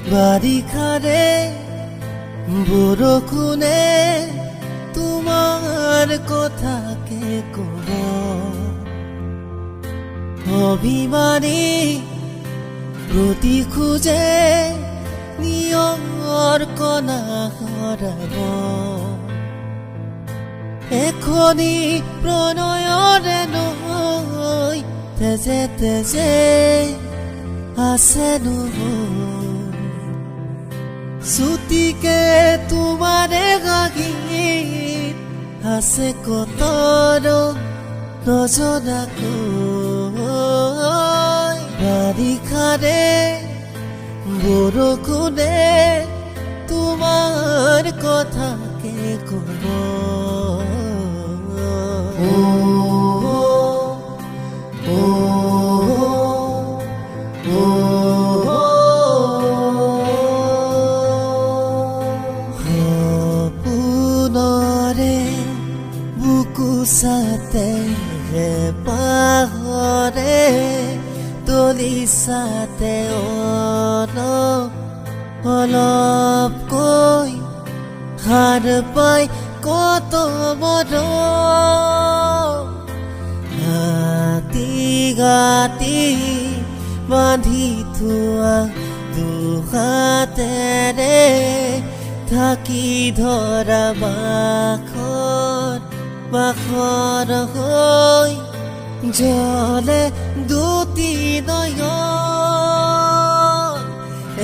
বাৰিষাৰে বৰষুণে তোমাৰ কথাকে কব অভিমানী প্ৰতি খোজে নিয়ৰ কণা হৰাব এখনি প্ৰণয়ৰে নৈ তেজে তেজে আছে ছুটিকে তোমাৰে গাগীত আছে কত নজনাকৈ বাৰিষাৰে বৰষুণে তোমাৰ কথাকে কব সপোনৰে বুকু চাতে পাহৰে তলি চাতে অলপকৈ সাৰ পাই কত হাতী গাতি বান্ধি থোৱা দুহাতেৰে থাকি ধৰা বাখৰ হৈ জলে দুটি নয়ন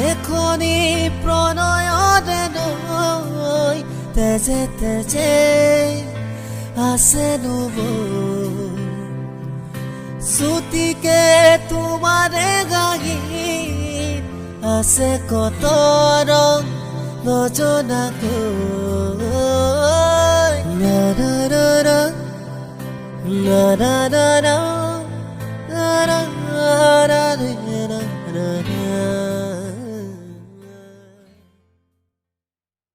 এখনি প্ৰণয়ৰে নৈ তেজে তেজে আছে ছুটিকে তোমাৰে গাগীত আছে কত ৰং নজনাকৈ না না না না না না না না না না না